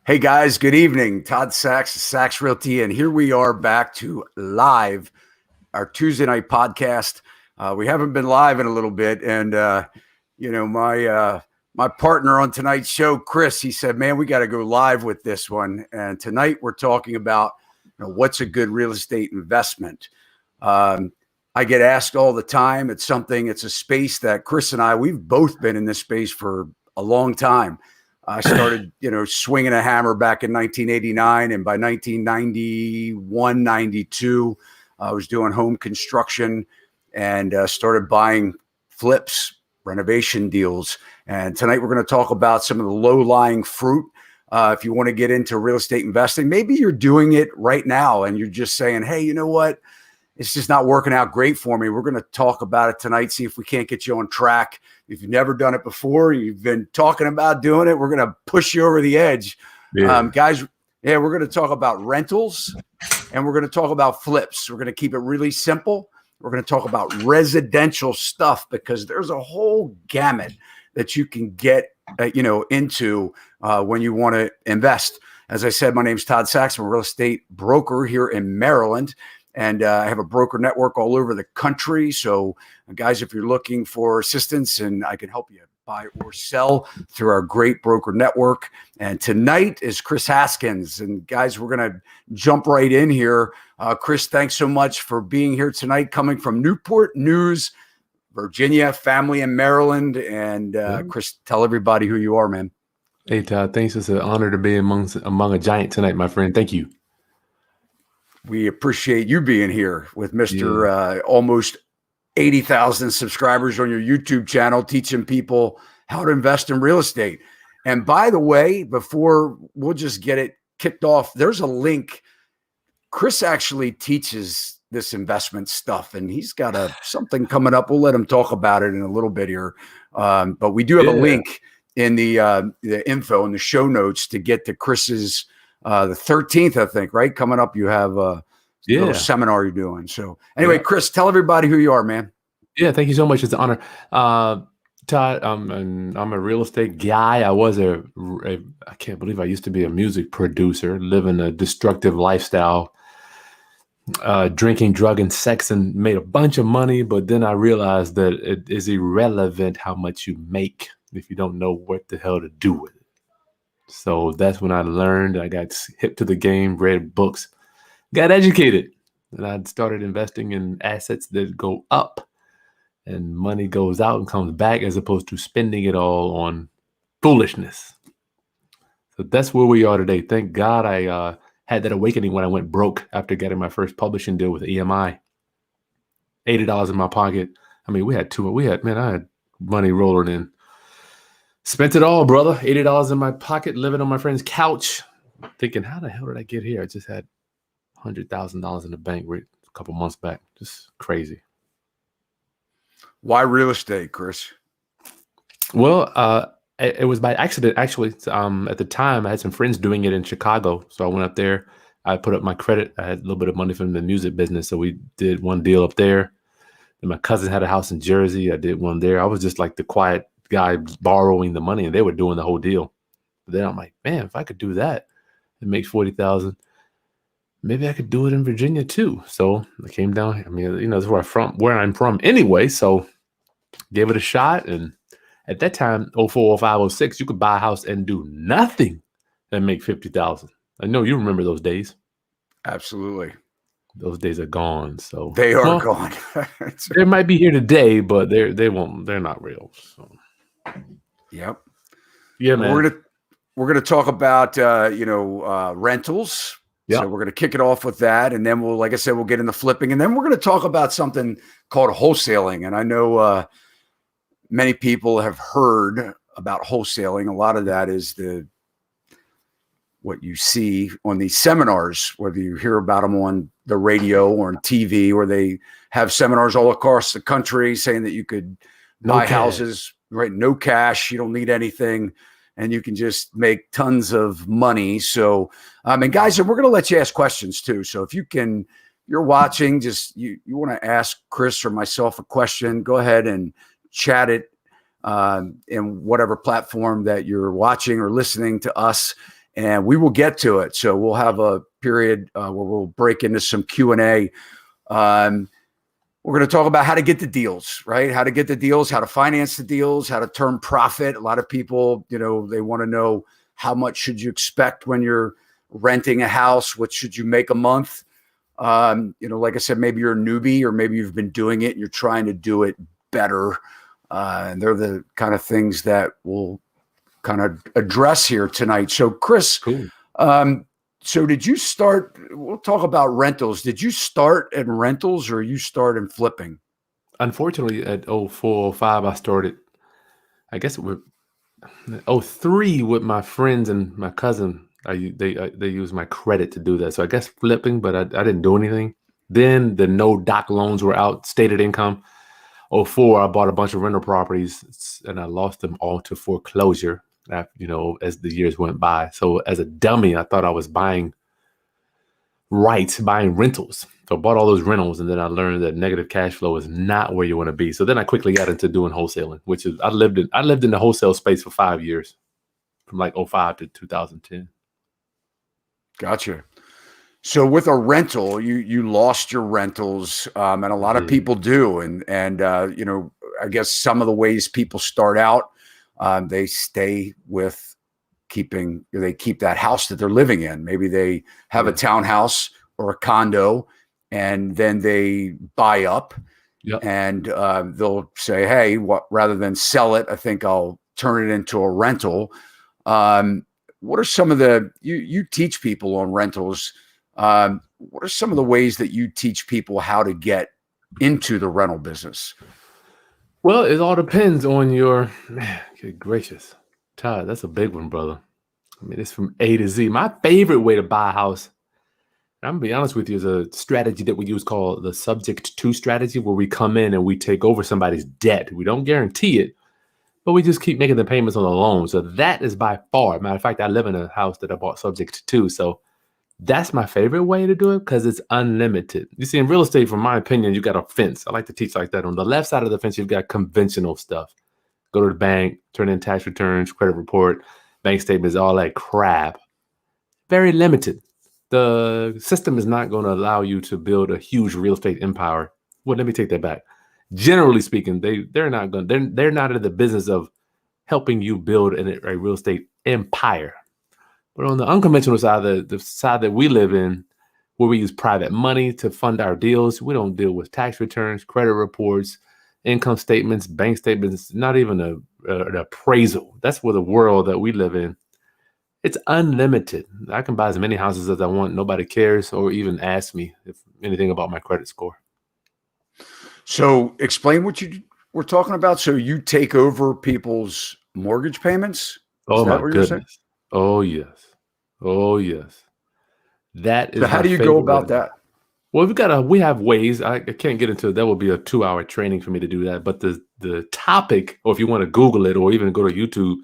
Hey guys, good evening. Todd Sachs, Sachs Realty, and here we are back to live our Tuesday night podcast. We haven't been live in a little bit, and my partner on tonight's show, Kris, he said, "Man, we got to go live with this one." And tonight we're talking about what's a good real estate investment. I get asked all the time. It's a space that Kris and we've both been in this space for a long time. I started, swinging a hammer back in 1989. And by 1991, 92, I was doing home construction and started buying flips, renovation deals. And tonight we're going to talk about some of the low-lying fruit. If you want to get into real estate investing, maybe you're doing it right now and you're just saying, hey, you know what? It's just not working out great for me. We're going to talk about it tonight, see if we can't get you on track. If you've never done it before, you've been talking about doing it, we're going to push you over the edge. Guys, we're going to talk about rentals and we're going to talk about flips. We're going to keep it really simple. We're going to talk about residential stuff because there's a whole gamut that you can get, into when you want to invest. As I said, my name is Todd Sachs. I'm a real estate broker here in Maryland. And I have a broker network all over the country. So, guys, if you're looking for assistance and I can help you buy or sell through our great broker network. And tonight is Kris Haskins. And, guys, we're going to jump right in here. Kris, thanks so much for being here tonight, coming from Newport News, Virginia, family in Maryland. And, Kris, tell everybody who you are, man. Hey, Todd, thanks. It's an honor to be among a giant tonight, my friend. Thank you. We appreciate you being here with Mr. Almost 80,000 subscribers on your YouTube channel, teaching people how to invest in real estate. And by the way, before we'll just get it kicked off, there's a link. Kris actually teaches this investment stuff, and he's got something coming up. We'll let him talk about it in a little bit here. But we do have a link in the info in the show notes to get to Kris's the 13th, I think, right? Coming up, you have a little seminar you're doing. So anyway, Kris, tell everybody who you are, man. Yeah, thank you so much. It's an honor. Todd, I'm a real estate guy. I can't believe I used to be a music producer, living a destructive lifestyle, drinking, drug, and sex, and made a bunch of money. But then I realized that it is irrelevant how much you make if you don't know what the hell to do with it. So that's when I learned. I got hip to the game, read books, got educated, and I started investing in assets that go up and money goes out and comes back as opposed to spending it all on foolishness. So that's where we are today. Thank God I had that awakening when I went broke after getting my first publishing deal with EMI. $80 in my pocket. I mean, I had money rolling in. Spent it all, brother. $80 in my pocket, living on my friend's couch, thinking, how the hell did I get here? I just had $100,000 in the bank a couple months back. Just crazy. Why real estate, Kris? Well, it was by accident, actually. At the time, I had some friends doing it in Chicago. So I went up there. I put up my credit. I had a little bit of money from the music business. So we did one deal up there. And my cousin had a house in Jersey. I did one there. I was just like the quiet guy borrowing the money, and they were doing the whole deal. But then I'm like, man, if I could do that and make $40,000, maybe I could do it in Virginia too. So I came down. I mean, that's where I'm from anyway. So gave it a shot. And at that time, 04, 05, 06, you could buy a house and do nothing and make $50,000. I know you remember those days. Absolutely. Those days are gone. So they are gone. They might be here today, but they're not real. So. Yep. Yeah, man. We're gonna talk about rentals. Yep. So we're gonna kick it off with that, and then we'll get into flipping, and then we're gonna talk about something called wholesaling. And I know many people have heard about wholesaling. A lot of that is what you see on these seminars, whether you hear about them on the radio or on TV, where they have seminars all across the country saying that you could buy houses. Right, no cash, you don't need anything, and you can just make tons of money. So, and guys, and we're going to let you ask questions too. So if you're watching, just you want to ask Kris or myself a question, go ahead and chat it in whatever platform that you're watching or listening to us. and we will get to it. So we'll have a period where we'll break into some Q&A. We're going to talk about how to get the deals, right? How to get the deals, how to finance the deals, how to turn profit. A lot of people, they want to know how much should you expect when you're renting a house? What should you make a month? Like I said, maybe you're a newbie, or maybe you've been doing it and you're trying to do it better. And they're the kind of things that we'll kind of address here tonight. So Kris, Cool. So did you start, we'll talk about rentals. Did you start in rentals or you start in flipping? Unfortunately, at 04, 05, I started, I guess it was 03 with my friends and my cousin. They used my credit to do that. So I guess flipping, but I didn't do anything. Then the no doc loans were out, stated income. 04, I bought a bunch of rental properties and I lost them all to foreclosure. As the years went by. So as a dummy, I thought I was buying rentals. So I bought all those rentals, and then I learned that negative cash flow is not where you want to be. So then I quickly got into doing wholesaling, which is I lived in the wholesale space for 5 years, from like 05 to 2010. Gotcha. So with a rental, you lost your rentals, and a lot of people do, and I guess some of the ways people start out. They stay with they keep that house that they're living in. Maybe they have a townhouse or a condo, and then they buy up. Yep. And they'll say, hey, rather than sell it, I think I'll turn it into a rental. What are some of you teach people on rentals? What are some of the ways that you teach people how to get into the rental business? Well, it all depends on your, good gracious, Todd, that's a big one, brother. I mean, it's from A to Z. My favorite way to buy a house, I'm going to be honest with you, is a strategy that we use called the subject to strategy, where we come in and we take over somebody's debt. We don't guarantee it, but we just keep making the payments on the loan. So that is by far, matter of fact, I live in a house that I bought subject to. So that's my favorite way to do it because it's unlimited. You see, in real estate, from my opinion, you got a fence. I like to teach like that. On the left side of the fence, you've got conventional stuff. Go to the bank, turn in tax returns, credit report, bank statements, all that crap. Very limited. The system is not going to allow you to build a huge real estate empire. Well, let me take that back. Generally speaking, they're not in the business of helping you build a real estate empire. But on the unconventional side, the side that we live in, where we use private money to fund our deals, we don't deal with tax returns, credit reports, income statements, bank statements, not even an appraisal. That's where the world that we live in. It's unlimited. I can buy as many houses as I want. Nobody cares or even asks me if anything about my credit score. So explain what you were talking about. So you take over people's mortgage payments? Oh, my goodness. Oh, yes. Oh, yes. That is. So how do you go about that? Well, we have ways. I can't get into it. That would be a 2-hour training for me to do that. But the topic, or if you want to Google it or even go to YouTube,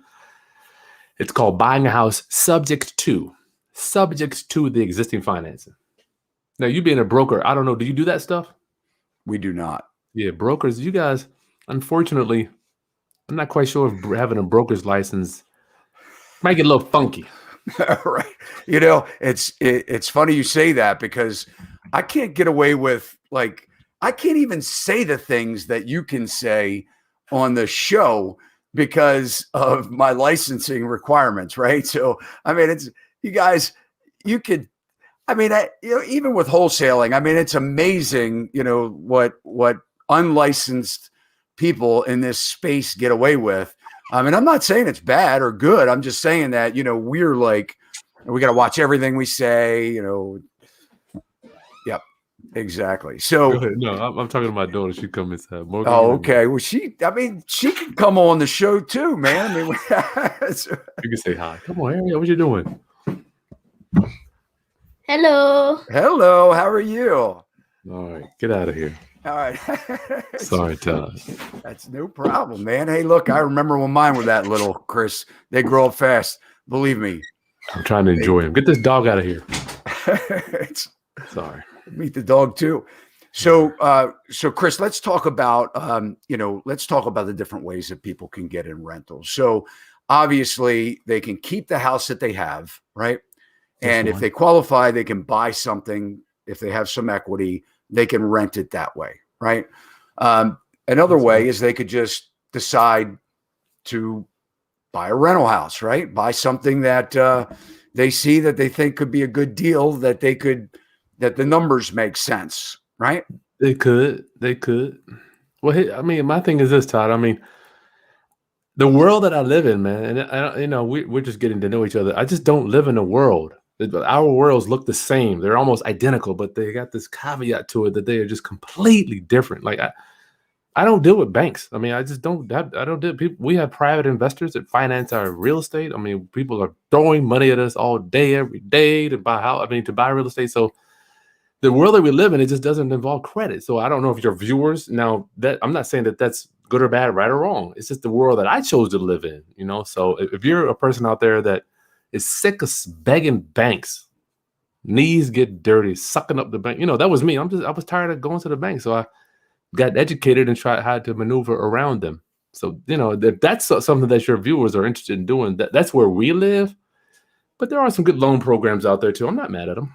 it's called buying a house subject to the existing financing. Now, you being a broker, I don't know. Do you do that stuff? We do not. Yeah, brokers, you guys, unfortunately, I'm not quite sure if having a broker's license might get a little funky. Right. It's funny you say that because I can't get away with, like, I can't even say the things that you can say on the show because of my licensing requirements. Right. So, I mean, it's, you guys, you could, I mean, even with wholesaling, I mean, it's amazing, what unlicensed people in this space get away with. I mean, I'm not saying it's bad or good. I'm just saying that, we're like, we got to watch everything we say, Yep, exactly. So, no, I'm talking to my daughter. She come inside. Morgan, okay. Well, she can come on the show too, man. I mean, you can say hi. Come on, Ariel, what you doing? Hello. Hello. How are you? All right, get out of here. All right. Sorry, Todd. That's no problem, man. Hey, look, I remember when mine were that little, Kris. They grow up fast. Believe me. I'm trying to enjoy him. Get this dog out of here. Sorry. Meet the dog too. So Kris, let's talk about, let's talk about the different ways that people can get in rentals. So obviously they can keep the house that they have, right? And if one. they qualify, they can buy something. If they have some equity, they can rent it that way, right? Another That's way one. is they could just decide to buy a rental house, right? Buy something that they see that they think could be a good deal, that the numbers make sense, right? They could. Well, I mean, my thing is this, Todd. I mean, the world that I live in, man, and we're just getting to know each other. I just don't live in a world. Our worlds look the same. They're almost identical, but they got this caveat to it that they are just completely different. Like I don't deal with banks. I mean, I just don't. I don't deal. People. We have private investors that finance our real estate. I mean, people are throwing money at us all day, every day to buy house. I mean, to buy real estate. So the world that we live in, it just doesn't involve credit. So I don't know if your viewers now that I'm not saying that that's good or bad, right or wrong. It's just the world that I chose to live in. So if you're a person out there that is sick of begging banks, knees get dirty, sucking up the bank. That was me. I was tired of going to the bank. So I got educated and tried how to maneuver around them. So, if that's something that your viewers are interested in doing, that's where we live. But there are some good loan programs out there too. I'm not mad at them.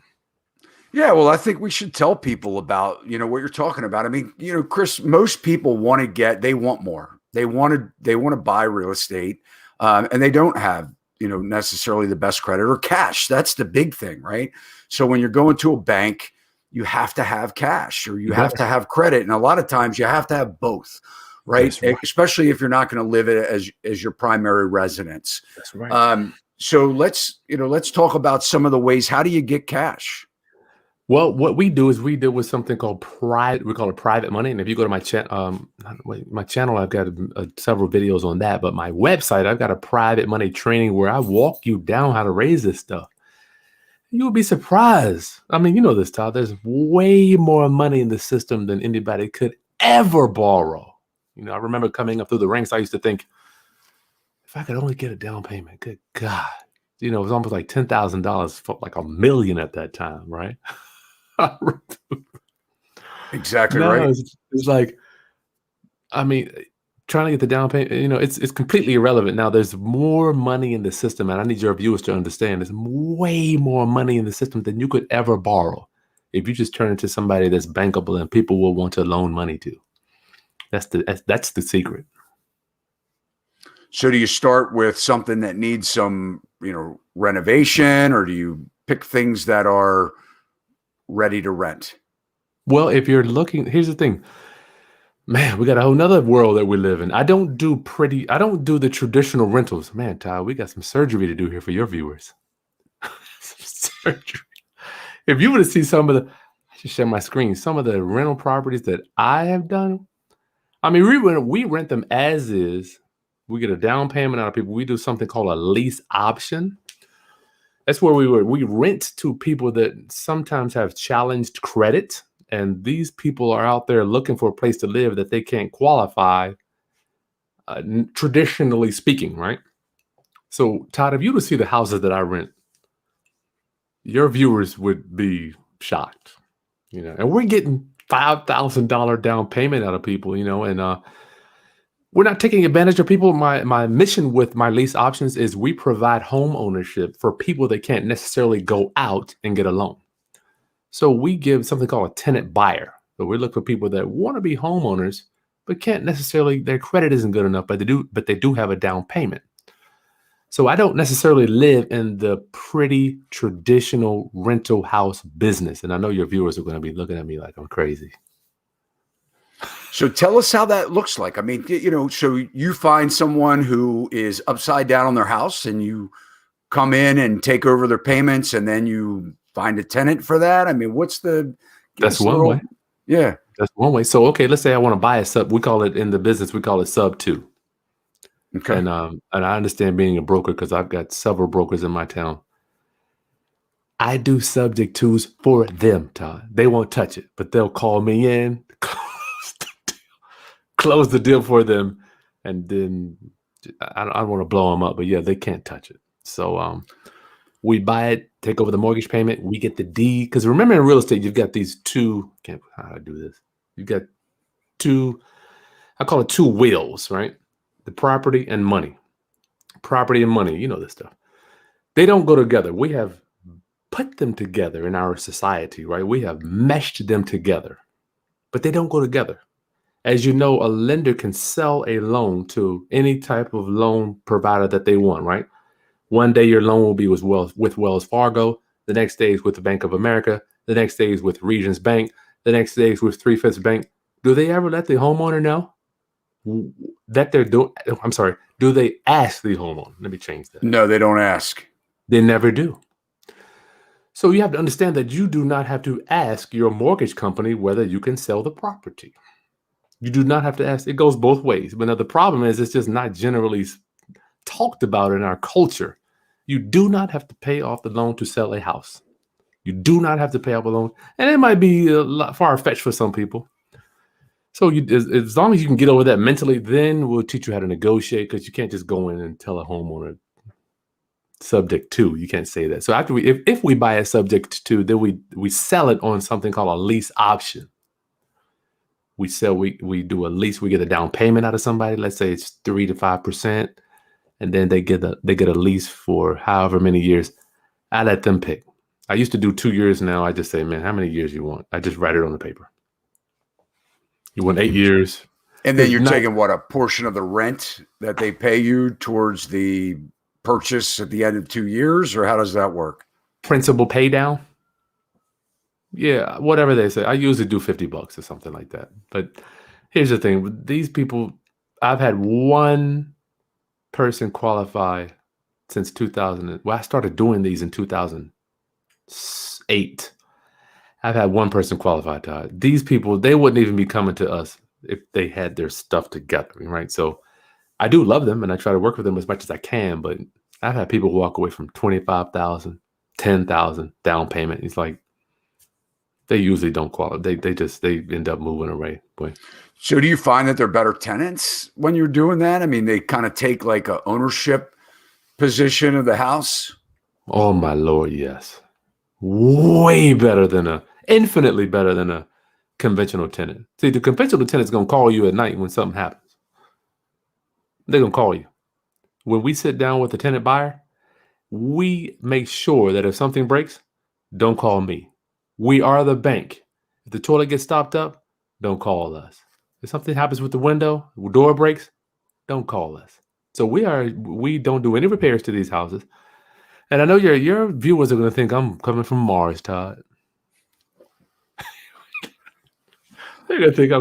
Yeah, well, I think we should tell people about, what you're talking about. I mean, Kris, most people they want more. They want to buy real estate, and they don't have, necessarily the best credit or cash. That's the big thing, right? So when you're going to a bank, you have to have cash or you have to have credit. And a lot of times you have to have both, right? Right. Especially if you're not going to live it as your primary residence. That's right. So let's talk about some of the ways. How do you get cash? Well, what we do is we deal with something called private. We call it private money. And if you go to my channel, I've got several videos on that. But my website, I've got a private money training where I walk you down how to raise this stuff. You'll be surprised. I mean, this, Todd. There's way more money in the system than anybody could ever borrow. I remember coming up through the ranks, I used to think, if I could only get a down payment, good God. It was almost like $10,000, felt like $1 million at that time, right? Exactly No, right. it's like, I mean, trying to get the down payment, it's completely irrelevant. Now, there's more money in the system, and I need your viewers to understand there's way more money in the system than you could ever borrow if you just turn into somebody that's bankable and people will want to loan money to. That's the secret. So do you start with something that needs some, renovation, or do you pick things that are ready to rent? Well, if you're looking, here's the thing. Man, we got a whole nother world that we live in. I don't do the traditional rentals. Man, Todd, we got some surgery to do here for your viewers. Some surgery. If you were to see I should share my screen, some of the rental properties that I have done. I mean, we rent them as is. We get a down payment out of people. We do something called a lease option. That's where we rent to people that sometimes have challenged credit. And these people are out there looking for a place to live that they can't qualify, traditionally speaking, right? So, Todd, if you were to see the houses that I rent, your viewers would be shocked, and we're getting $5,000 down payment out of people, and we're not taking advantage of people. My mission with my lease options is we provide home ownership for people that can't necessarily go out and get a loan. So we give something called a tenant buyer. So we look for people that want to be homeowners, but can't necessarily, their credit isn't good enough, but they do have a down payment. So I don't necessarily live in the pretty traditional rental house business. And I know your viewers are going to be looking at me like I'm crazy. So tell us how that looks like. I mean, so you find someone who is upside down on their house and you come in and take over their payments, and then you find a tenant for that. I mean, That's one way. Yeah. That's one way. So, okay, let's say I want to buy a sub. We call it in the business, we call it sub 2. Okay. And I understand being a broker because I've got several brokers in my town. I do subject twos for them, Todd. They won't touch it, but they'll call me in, close the deal for them, and then I don't want to blow them up, but yeah, they can't touch it. So we buy it, take over the mortgage payment, we get the deed. Because remember, in real estate, you've got these two. How do I do this? You've got two. I call it two wheels, right? The property and money. Property and money, you know this stuff. They don't go together. We have put them together in our society, right? We have meshed them together, but they don't go together. As you know, a lender can sell a loan to any type of loan provider that they want, right? One day your loan will be with Wells Fargo. The next day is with the Bank of America. The next day is with Regions Bank. The next day is with 3/5 Bank. Do they ever let the homeowner know that they're doing? I'm sorry. Do they ask the homeowner? Let me change that. No, they don't ask. They never do. So you have to understand that you do not have to ask your mortgage company whether you can sell the property. You do not have to ask. It goes both ways. But now the problem is it's just not generally talked about in our culture. You do not have to pay off the loan to sell a house. You do not have to pay off a loan. And it might be a lot far-fetched for some people. So as long as you can get over that mentally, then we'll teach you how to negotiate, because you can't just go in and tell a homeowner subject to. You can't say that. So after if we buy a subject to, then we sell it on something called a lease option. We do a lease. We get a down payment out of somebody. Let's say it's 3 to 5%, and then they get a lease for however many years. I let them pick. I used to do 2 years. Now I just say, man, how many years you want? I just write it on the paper. You want 8 years, and then you're taking what, a portion of the rent that they pay you towards the purchase at the end of 2 years, or how does that work? Principal pay down. Yeah, whatever they say. I usually do $50 or something like that. But here's the thing: with these people, I've had one person qualify since 2000. Well, I started doing these in 2008. I've had one person qualify, Todd. These people, they wouldn't even be coming to us if they had their stuff together, right? So I do love them, and I try to work with them as much as I can. But I've had people walk away from $25,000, $10,000 down payment. It's like, they usually don't qualify. They end up moving away. Boy. So do you find that they're better tenants when you're doing that? I mean, they kind of take like a ownership position of the house. Oh my Lord, yes. Way better than infinitely better than a conventional tenant. See, the conventional tenant's gonna call you at night when something happens. They're gonna call you. When we sit down with the tenant buyer, we make sure that if something breaks, don't call me. We are the bank. If the toilet gets stopped up, don't call us. If something happens with the window, the door breaks, don't call us. So we don't do any repairs to these houses. And I know your viewers are going to think I'm coming from Mars, Todd. They're going to think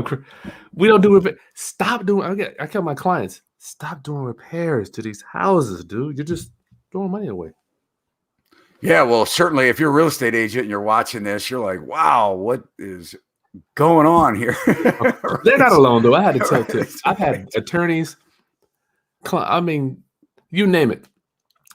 we don't do repairs. Stop doing. I tell my clients, stop doing repairs to these houses, dude. You're just throwing money away. Yeah, well, certainly if you're a real estate agent and you're watching this, you're like, wow, what is going on here? Right. They're not alone, though. I had to tell you. I've had attorneys. I mean, you name it.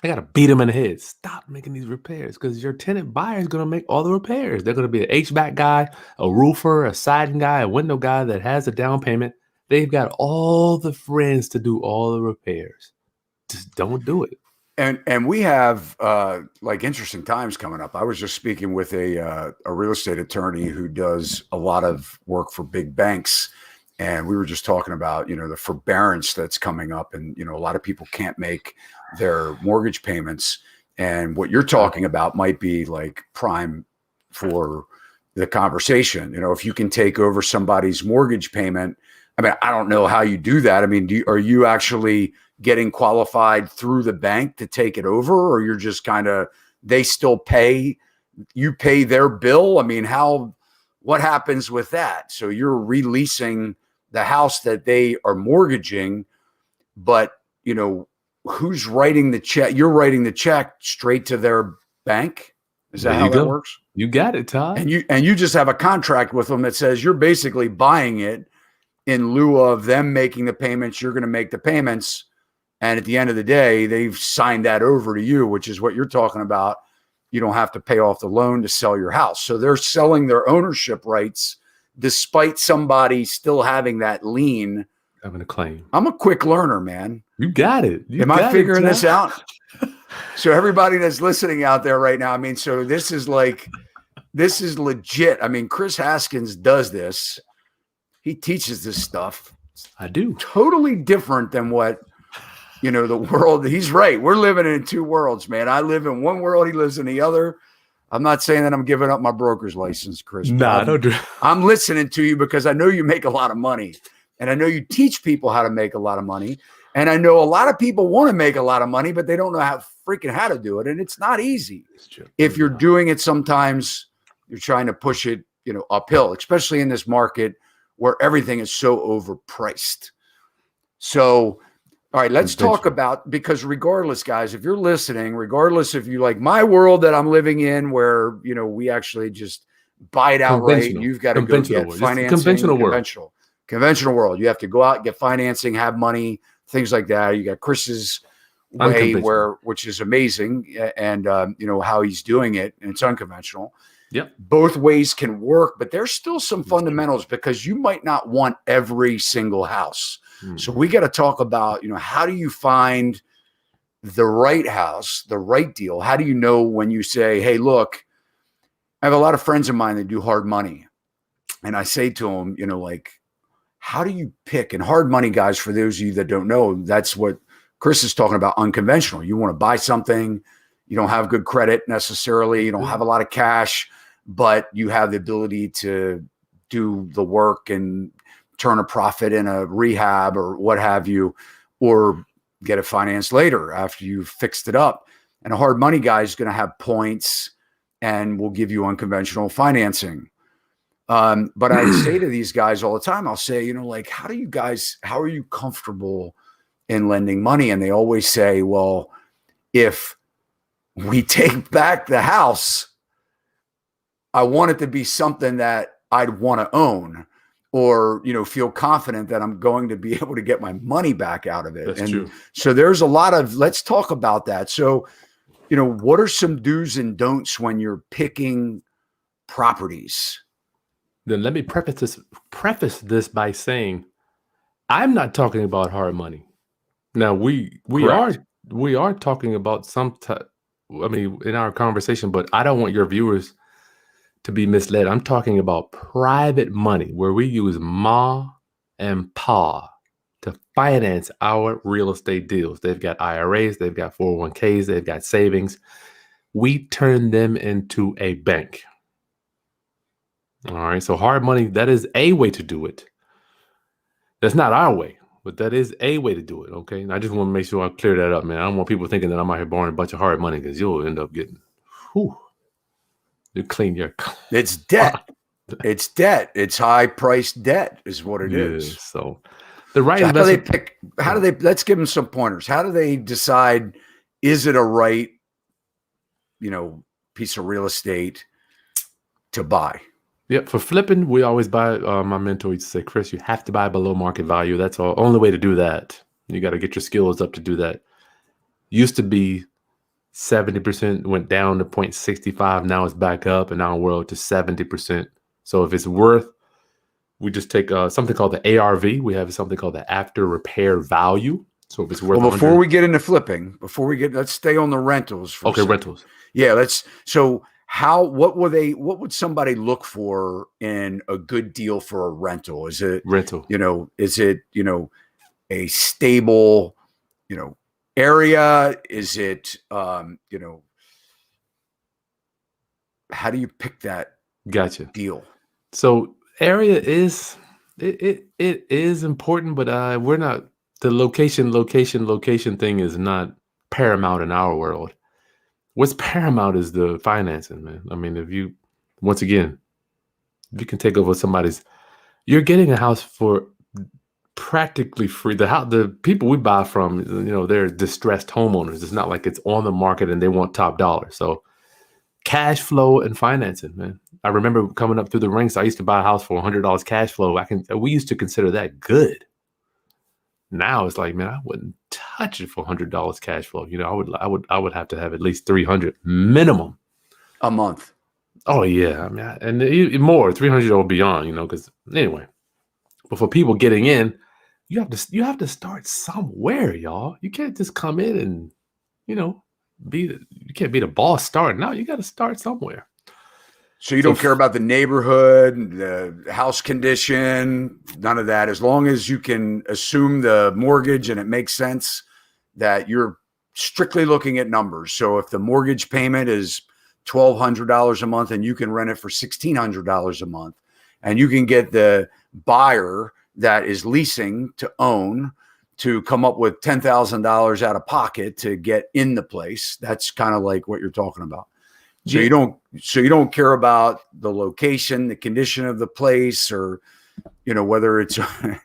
I got to beat them in the head. Stop making these repairs, because your tenant buyer is going to make all the repairs. They're going to be an HVAC guy, a roofer, a siding guy, a window guy that has a down payment. They've got all the friends to do all the repairs. Just don't do it. And we have like interesting times coming up. I was just speaking with a real estate attorney who does a lot of work for big banks. And we were just talking about, the forbearance that's coming up, and, a lot of people can't make their mortgage payments. And what you're talking about might be like prime for the conversation. If you can take over somebody's mortgage payment. I mean, I don't know how you do that. I mean, are you actually getting qualified through the bank to take it over, or you're just they still pay, you pay their bill? I mean, what happens with that? So you're releasing the house that they are mortgaging, but who's writing the check? You're writing the check straight to their bank. Is that how that works? You got it, Todd. And you just have a contract with them that says you're basically buying it in lieu of them making the payments. You're going to make the payments. And at the end of the day, they've signed that over to you, which is what you're talking about. You don't have to pay off the loan to sell your house. So they're selling their ownership rights despite somebody still having that lien. Having a claim. I'm a quick learner, man. You got it. Am I figuring this out? So everybody that's listening out there right now, I mean, so this is legit. I mean, Kris Haskins does this. He teaches this stuff. I do. Totally different than what you know, the world. He's right. We're living in two worlds, man. I live in one world. He lives in the other. I'm not saying that I'm giving up my broker's license, Kris. Nah, don't do it. I'm listening to you because I know you make a lot of money, and I know you teach people how to make a lot of money. And I know a lot of people want to make a lot of money, but they don't know how to do it. And it's not easy. If you're doing it, sometimes you're trying to push it, you know, uphill, especially in this market where everything is so overpriced. So, all right, let's talk about, because regardless, guys, if you're listening, regardless if you like my world that I'm living in, where, you know, we actually just buy it outright, you've got to go get financing. Conventional world. You have to go out, get financing, have money, things like that. You got Kris's way, which is amazing, and you know how he's doing it, and it's unconventional. Yep. Both ways can work, but there's still some fundamentals, because you might not want every single house. So we got to talk about, you know, how do you find the right house, the right deal? How do you know when you say, hey, look, I have a lot of friends of mine that do hard money, and I say to them, you know, like, how do you pick? And hard money, guys, for those of you that don't know, that's what Kris is talking about, unconventional. You want to buy something, you don't have good credit necessarily, you don't have a lot of cash, but you have the ability to do the work and turn a profit in a rehab or what have you, or get it financed later after you've fixed it up. And a hard money guy is going to have points and will give you unconventional financing. But I say to these guys all the time, I'll say, you know, like, how are you comfortable in lending money? And they always say, well, if we take back the house, I want it to be something that I'd want to own, or, you know, feel confident that I'm going to be able to get my money back out of it. That's true. So there's a lot of, let's talk about that. So, you know, what are some do's and don'ts when you're picking properties? Then let me preface this by saying, I'm not talking about hard money. Now we are talking about in our conversation, but I don't want your viewers to be misled. I'm talking about private money, where we use ma and pa to finance our real estate deals. They've got IRAs, they've got 401ks, they've got savings. We turn them into a bank. All right. So hard money, that is a way to do it. That's not our way, but that is a way to do it. Okay. And I just want to make sure I clear that up, man. I don't want people thinking that I'm out here borrowing a bunch of hard money, because you'll end up getting, you clean your. It's debt. It's debt. It's high priced debt is what it is. So the right investment. Let's give them some pointers. How do they decide, is it a right, you know, piece of real estate to buy? Yep. For flipping, we always buy, my mentor used to say, Kris, you have to buy below market value. That's the only way to do that. You got to get your skills up to do that. Used to be 70%, went down to 0.65. Now it's back up, and now we're to 70%. So if it's worth, we just take something called the ARV. We have something called the after repair value. So if it's worth, well, before we get into flipping, let's stay on the rentals. Rentals. Yeah. What would somebody look for in a good deal for a rental? Is it rental? You know, is it, you know, a stable, you know, area? Is it, you know, how do you pick that deal? So area is, it is important, but we're not, the location thing is not paramount in our world. What's paramount is the financing, man. I mean, if you can take over you're getting a house for practically free. The people we buy from, you know, they're distressed homeowners. It's not like it's on the market and they want top dollar. So cash flow and financing, man. I remember coming up through the ranks, I used to buy a house for $100 cash flow. We used to consider that good. Now it's like, man, I wouldn't touch it for $100 cash flow. You know, I would have to have at least $300 minimum a month. Oh yeah, I mean, and more 300 or beyond. You know, because anyway. But for people getting in, you have to start somewhere, y'all. You can't just come in and, you know, you can't be the boss starting. No, you got to start somewhere. So you don't care about the neighborhood, the house condition, none of that. As long as you can assume the mortgage and it makes sense, that you're strictly looking at numbers. So if the mortgage payment is $1,200 a month and you can rent it for $1,600 a month, and you can get the buyer that is leasing to own to come up with $10,000 out of pocket to get in the place, that's kind of like what you're talking about. So you don't care about the location, the condition of the place, or whether it's on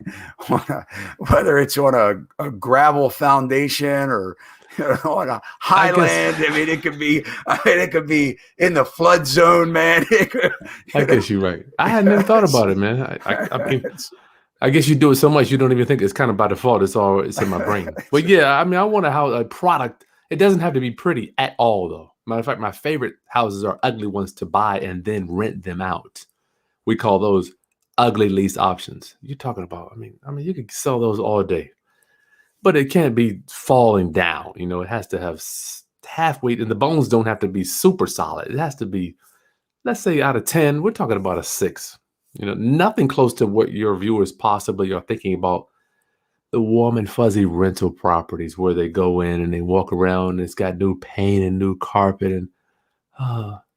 a gravel foundation or on a highland. I mean, it could be in the flood zone, man. I guess you're right. I hadn't even thought about it, man. I mean, I guess you do it so much you don't even think it's kind of by default. It's in my brain. But yeah, I mean, I want a product. It doesn't have to be pretty at all, though. Matter of fact, my favorite houses are ugly ones to buy and then rent them out. We call those ugly lease options. You're talking about, I mean, you could sell those all day, but it can't be falling down. It has to have halfway, and the bones don't have to be super solid. It has to be, let's say out of 10, we're talking about a 6. Nothing close to what your viewers possibly are thinking about. The warm and fuzzy rental properties where they go in and they walk around and it's got new paint and new carpet and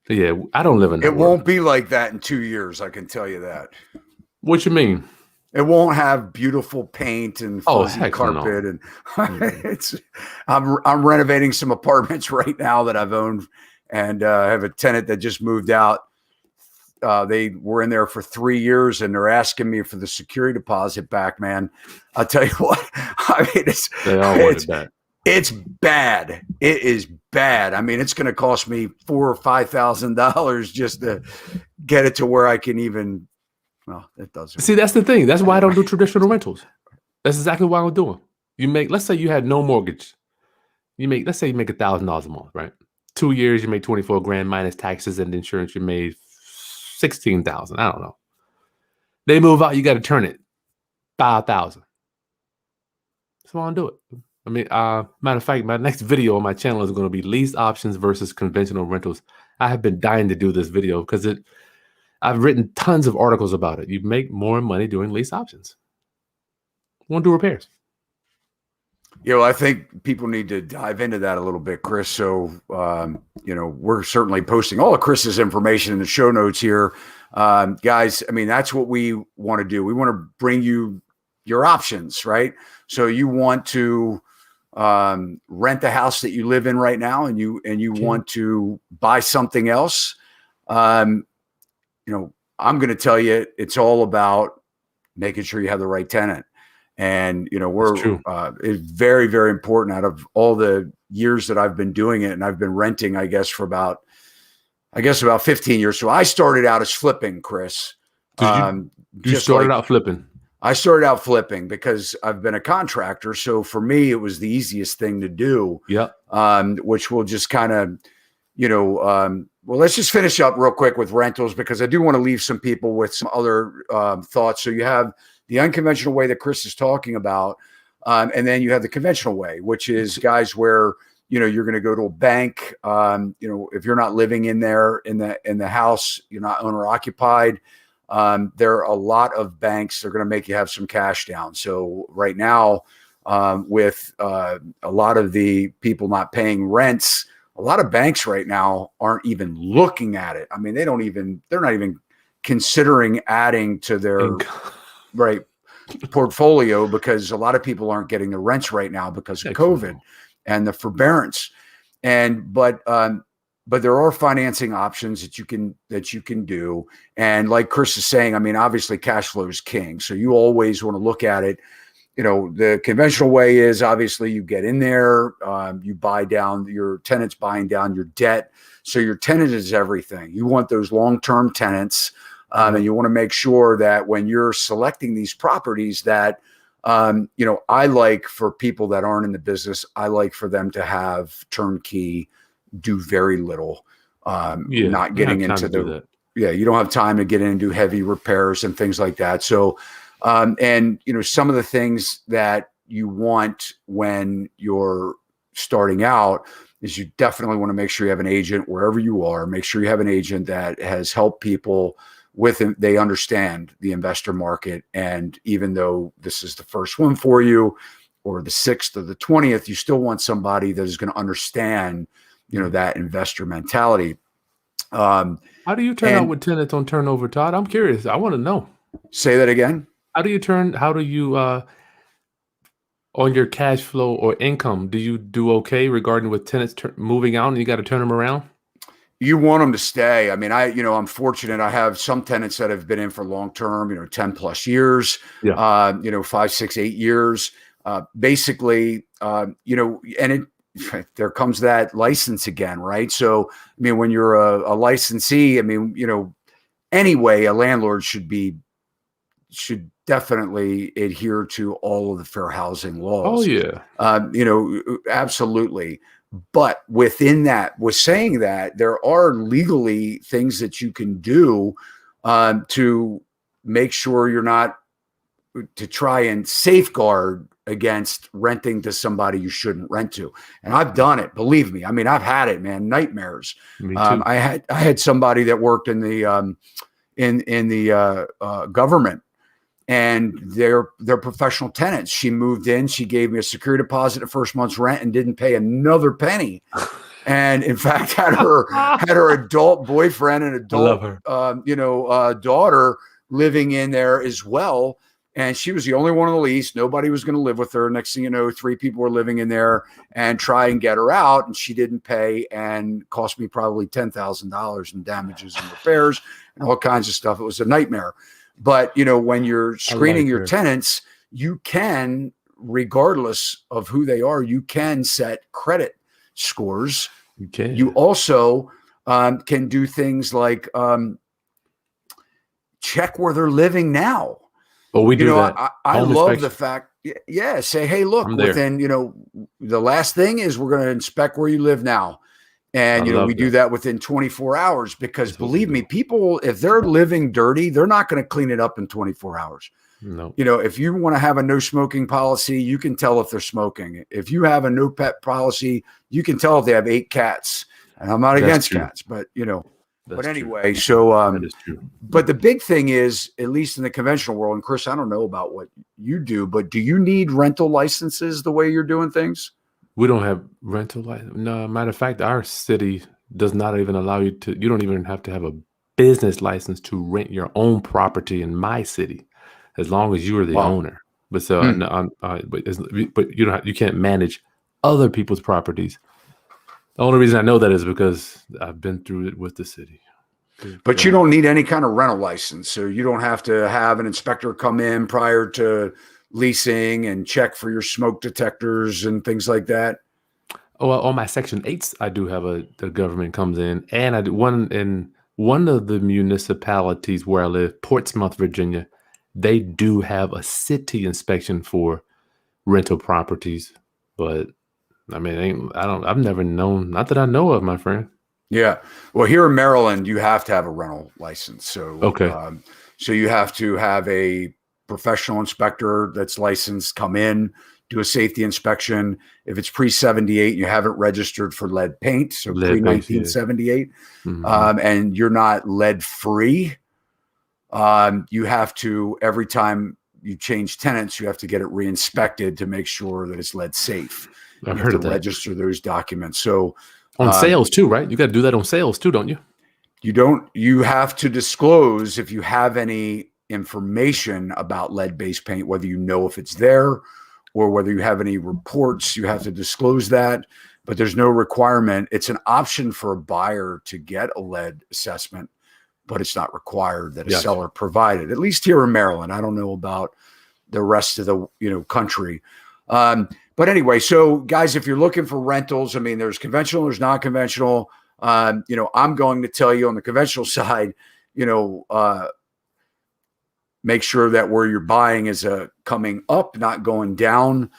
yeah, I don't live in that. It won't be like that in 2 years, I can tell you that. What you mean? It won't have beautiful paint and fuzzy carpet. No. And I'm renovating some apartments right now that I've owned, and I have a tenant that just moved out. They were in there for 3 years and they're asking me for the security deposit back, man. I'll tell you what, I mean, they all wanted that. It's bad. It is bad. I mean, it's going to cost me $4,000 or $5,000 just to get it to where I can even. Well, it doesn't. See, that's the thing. That's why I don't do traditional rentals. That's exactly what I'm doing. Let's say you had no mortgage. Let's say you make $1,000 a month, right? 2 years, you make 24 grand minus taxes and insurance. You made 16,000. I don't know. They move out. You got to turn it 5,000. So I want to do it. I mean, matter of fact, my next video on my channel is going to be lease options versus conventional rentals. I have been dying to do this video because I've written tons of articles about it. You make more money doing lease options. Won't do repairs. I think people need to dive into that a little bit, Kris. So, we're certainly posting all of Kris's information in the show notes here. Guys, I mean, that's what we want to do. We want to bring you your options, right? So you want to rent the house that you live in right now, and you want to buy something else. I'm going to tell you, it's all about making sure you have the right tenant. And, it's very, very important. Out of all the years that I've been doing it, and I've been renting, I guess about 15 years. So I started out as flipping, Kris. You started out flipping? I started out flipping because I've been a contractor. So for me, it was the easiest thing to do. Yeah. Which will just kind of, well, let's just finish up real quick with rentals, because I do want to leave some people with some other thoughts. So you have the unconventional way that Kris is talking about. And then you have the conventional way, which is, guys, where, you're going to go to a bank. If you're not living in there in the house, you're not owner occupied. There are a lot of banks that are going to make you have some cash down. So right now, with a lot of the people not paying rents, a lot of banks right now aren't even looking at it. I mean, they're not even considering adding to their portfolio, because a lot of people aren't getting the rents right now because of COVID and the forbearance. But there are financing options that you can do. And like Kris is saying, I mean, obviously cash flow is king. So you always want to look at it. The conventional way is obviously you get in there, you buy down, your tenant's buying down your debt. So your tenant is everything. You want those long-term tenants. And you want to make sure that when you're selecting these properties that, I like, for people that aren't in the business, I like for them to have turnkey, do very little, not getting into you don't have time to get in and do heavy repairs and things like that. So, some of the things that you want when you're starting out is you definitely want to make sure you have an agent wherever you are. Make sure you have an agent that has helped people with it. They understand the investor market. And even though this is the first one for you, or the 6th or the 20th, you still want somebody that is going to understand, that investor mentality. How do you turn out with tenants on turnover, Todd? I'm curious. I want to know. Say that again. How do you on your cash flow or income, do you do okay regarding with tenants moving out and you got to turn them around? You want them to stay. I mean, I'm fortunate. I have some tenants that have been in for long-term, 10 plus years, 5, 6, 8 years, basically, and there comes that license again, right? So, I mean, when you're a licensee, I mean, anyway, a landlord should definitely adhere to all of the fair housing laws. Oh yeah. Absolutely. But within that, with saying that, there are legally things that you can do to make sure you're not, to try and safeguard against renting to somebody you shouldn't rent to. And I've done it, believe me. I mean, I've had it, man, nightmares. Me too. I had somebody that worked in the government, and they're professional tenants. She moved in, she gave me a security deposit, the first month's rent, and didn't pay another penny. And in fact, had her adult boyfriend and adult daughter living in there as well. And she was the only one on the lease. Nobody was going to live with her. Next thing you know, 3 people were living in there and try and get her out. And she didn't pay and cost me probably $10,000 in damages and repairs and all kinds of stuff. It was a nightmare. But, when you're screening your tenants, you can, regardless of who they are, you can set credit scores. You can. You also can do things like check where they're living now. Oh, we do that. I love the fact, say, hey, look, within, the last thing is we're going to inspect where you live now. And, we do that within 24 hours because believe me, people, if they're living dirty, they're not going to clean it up in 24 hours. No. If you want to have a no smoking policy, you can tell if they're smoking. If you have a no pet policy, you can tell if they have 8 cats. And I'm not against cats, but, but anyway, so, that is true. But the big thing is, at least in the conventional world, and Kris, I don't know about what you do, but do you need rental licenses the way you're doing things? We don't have rental license. No, matter of fact, our city does not even allow you don't even have to have a business license to rent your own property in my city, as long as you are the owner. But but you can't manage other people's properties. The only reason I know that is because I've been through it with the city. But you don't need any kind of rental license. So you don't have to have an inspector come in prior to leasing and check for your smoke detectors and things like that. Oh, well, on my Section 8s, I do have the government comes in, and I do one of the municipalities where I live, Portsmouth, Virginia. They do have a city inspection for rental properties, but I mean, I've never known, not that I know of, my friend. Yeah. Well, here in Maryland, you have to have a rental license. So, so you have to have a professional inspector that's licensed come in, do a safety inspection. If it's pre-78, you haven't registered for lead paint, so pre-1978, and you're not lead free, you have to, every time you change tenants, you have to get it re-inspected to make sure that it's lead safe. I've heard of that. Register those documents. So on sales too, right? You got to do that on sales too, don't you? You have to disclose if you have any information about lead-based paint, whether you know if it's there or whether you have any reports, you have to disclose that, but there's no requirement. It's an option for a buyer to get a lead assessment, but it's not required that a seller provide it, at least here in Maryland. I don't know about the rest of the country. But anyway, so guys, if you're looking for rentals, I mean, there's conventional, there's non-conventional. I'm going to tell you on the conventional side, make sure that where you're buying is coming up, not going down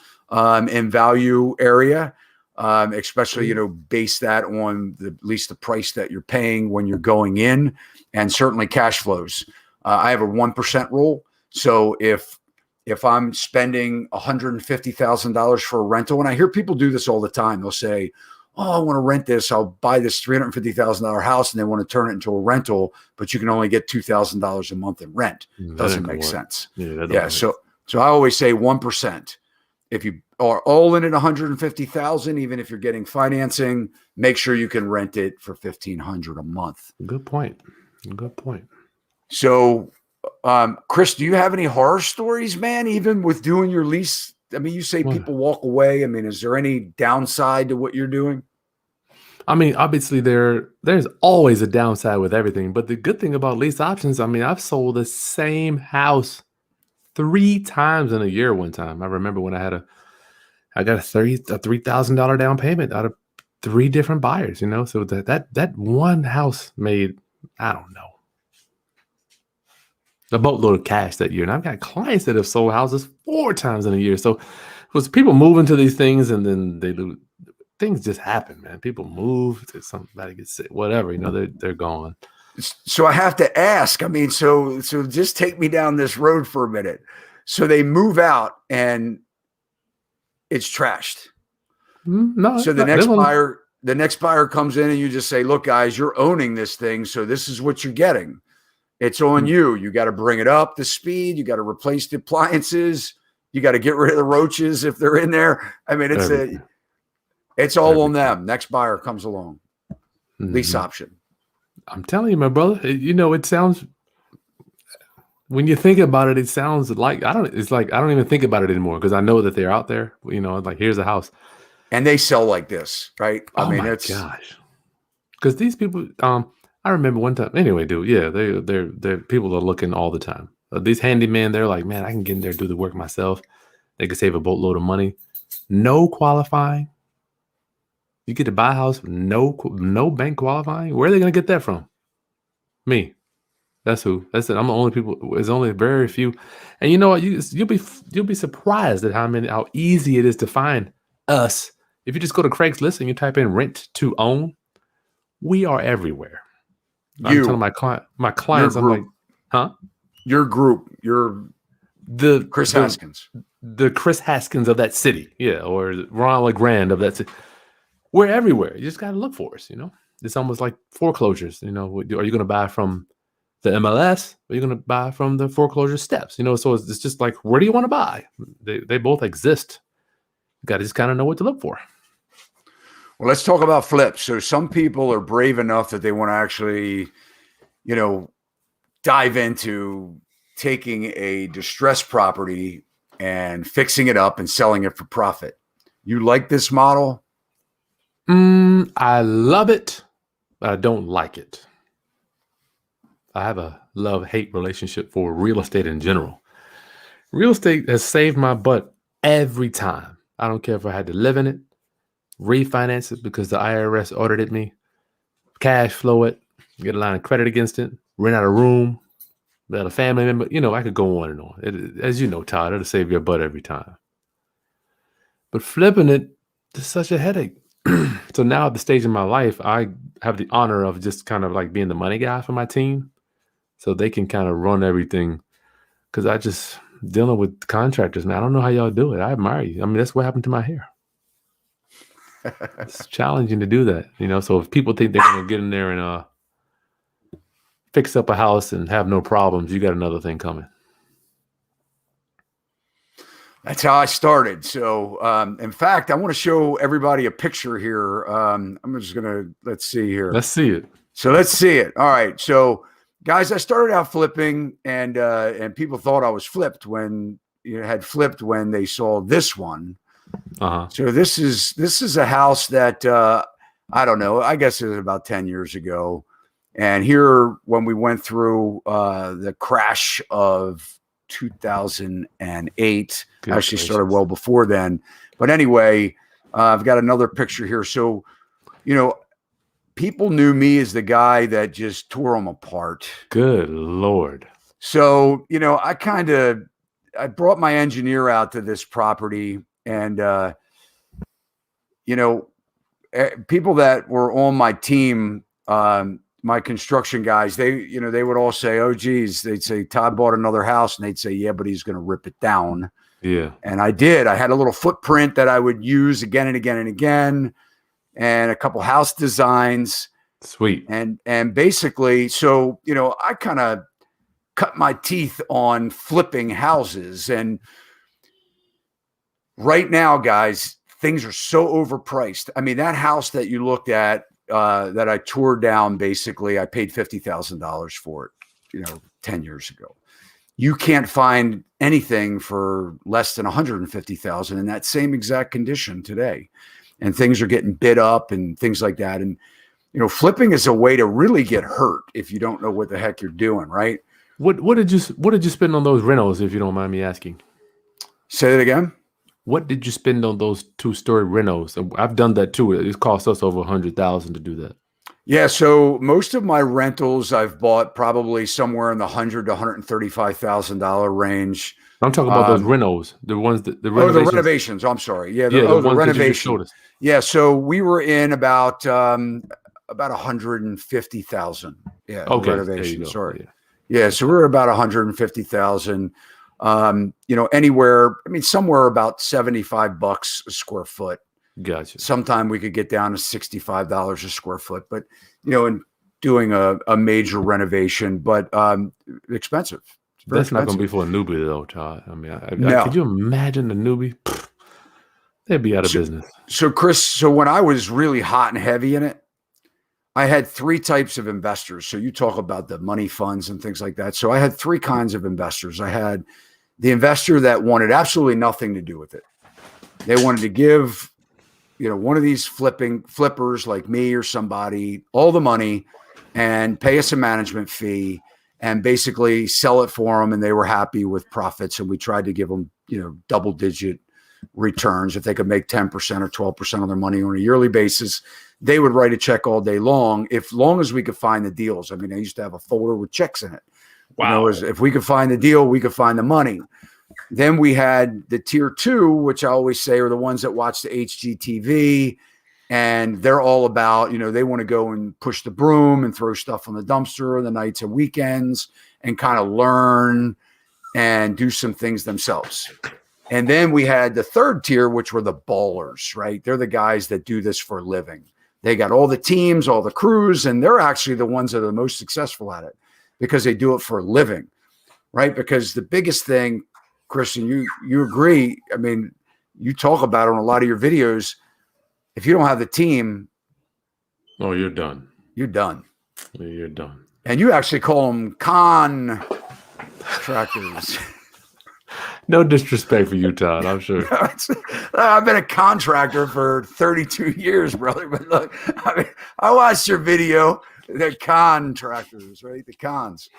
in value area, especially, base that on at least the price that you're paying when you're going in, and certainly cash flows. I have a 1% rule. So if I'm spending $150,000 for a rental, and I hear people do this all the time, they'll say, oh, I want to rent this. I'll buy this $350,000 house, and they want to turn it into a rental, but you can only get $2,000 a month in rent. Doesn't make sense. So I always say 1% if you are all in at 150,000, even if you're getting financing, make sure you can rent it for 1,500 a month. Good point. Good point. So, Kris, do you have any horror stories, man? Even with doing your lease, I mean, you say people walk away. I mean, is there any downside to what you're doing? I mean, obviously there's always a downside with everything, but the good thing about lease options, I mean, I've sold the same house 3 times in a year one time. I remember when I got a $3,000 down payment out of 3 different buyers, you know? So that one house made, I don't know, a boatload of cash that year. And I've got clients that have sold houses 4 times in a year. So it was people moving to these things and then they lose. Things just happen, man. People move, somebody gets sick, whatever, you know, they're gone. So I have to ask, I mean, so just take me down this road for a minute. So they move out and it's trashed. No. So the next buyer comes in and you just say, look, guys, you're owning this thing. So this is what you're getting. It's on you. You got to bring it up to speed. You got to replace the appliances. You got to get rid of the roaches if they're in there. I mean, it's all on them. Next buyer comes along. Lease option. I'm telling you, my brother, you know, it sounds, when you think about it, it sounds like, I don't even think about it anymore because I know that they're out there, you know, like here's a house. And they sell like this, right? I mean, it's gosh. Because these people, I remember one time, anyway, dude, yeah, they're people are looking all the time. These handymen, they're like, man, I can get in there, do the work myself. They could save a boatload of money. No qualifying. You get to buy a house, no bank qualifying. Where are they going to get that from? Me. That's who. That's it. I'm the only people. There's only very few. And you know what? You'll be surprised at how easy it is to find us. If you just go to Craigslist and you type in rent to own, we are everywhere. I'm telling my clients, I'm like, huh? Your group, the Kris Haskins. The Kris Haskins of that city. Yeah. Or Ron LeGrand of that city. We're everywhere. You just got to look for us, you know? It's almost like foreclosures, you know? Are you going to buy from the MLS? Or are you going to buy from the foreclosure steps? You know, so it's just like, where do you want to buy? They both exist. You got to just kind of know what to look for. Well, let's talk about flips. So some people are brave enough that they want to actually, you know, dive into taking a distressed property and fixing it up and selling it for profit. You like this model? I love it, but I don't like it. I have a love-hate relationship for real estate in general. Real estate has saved my butt every time. I don't care if I had to live in it, refinance it because the IRS audited me, cash flow it, get a line of credit against it, rent out a room, let a family member, you know, I could go on and on. As you know, Todd, it'll save your butt every time. But flipping it is such a headache. So now at the stage in my life, I have the honor of just kind of like being the money guy for my team. So they can kind of run everything. Because I just dealing with contractors, man. I don't know how y'all do it. I admire you. I mean, that's what happened to my hair. It's challenging to do that, you know. So if people think they're going to get in there and fix up a house and have no problems, you got another thing coming. That's how I started. So, in fact, I want to show everybody a picture here. I'm just going to, let's see here. Let's see it. So let's see it. All right. So guys, I started out flipping and people thought I was flipped when had flipped when they saw this one. So this is a house that, I don't know, I guess it was about 10 years ago. And here, when we went through the crash of 2008, actually started well before then. But anyway, I've got another picture here. So, you know, people knew me as the guy that just tore them apart. Good Lord. So, you know, I brought my engineer out to this property and, you know, people that were on my team, my construction guys, they would all say, oh, geez, they'd say, Todd bought another house. And they'd say, yeah, but he's going to rip it down. Yeah. And I did. I had a little footprint that I would use again and again and again, and a couple house designs. Sweet. And basically, so, you know, I kind of cut my teeth on flipping houses. And Right now, guys, things are so overpriced. I mean, that house that you looked at, that I tore down, basically, I paid $50,000 for it, 10 years ago. You can't find anything for less than 150,000 in that same exact condition today. And things are getting bid up and things like that. And, flipping is a way to really get hurt if you don't know what the heck you're doing, right? What did you spend on those rentals, if you don't mind me asking? Say that again. What did you spend on those 2-story rentals? I've done that too. It cost us over $100,000 to do that. Yeah, so most of my rentals I've bought probably somewhere in the $100,000 to $135,000 range. I'm talking about those rentals, the ones that the renovations. The renovations. I'm sorry. Yeah, the renovations. Yeah, so we were in about 150,000. Yeah, okay, renovations. Sorry. Yeah, so we're about 150,000. Anywhere. I mean, somewhere about $75 a square foot. Gotcha. Sometime we could get down to $65 a square foot, but in doing a major renovation, but expensive. That's not going to be for a newbie though, Todd. I mean, could you imagine a newbie? They'd be out of business. So Kris, when I was really hot and heavy in it, I had 3 types of investors. So you talk about the money funds and things like that. So I had 3 kinds of investors. I had the investor that wanted absolutely nothing to do with it. They wanted to give one of these flippers like me or somebody all the money and pay us a management fee and basically sell it for them. And they were happy with profits. And we tried to give them, double-digit returns. If they could make 10% or 12% of their money on a yearly basis, they would write a check all day long, long as we could find the deals. I mean, I used to have a folder with checks in it. Wow. If we could find the deal, we could find the money. Then we had the tier 2, which I always say are the ones that watch the HGTV, and they're all about, they want to go and push the broom and throw stuff on the dumpster on the nights and weekends and kind of learn and do some things themselves. And then we had the third tier, which were the ballers, right? They're the guys that do this for a living. They got all the teams, all the crews, and they're actually the ones that are the most successful at it because they do it for a living, right? Because the biggest thing, Kris, and you agree, I mean, you talk about it on a lot of your videos. If you don't have the team, you're done. You're done. You're done. And you actually call them contractors. No disrespect for you, Todd, I'm sure. I've been a contractor for 32 years, brother. But look, I watched your video. The contractors, right? The cons.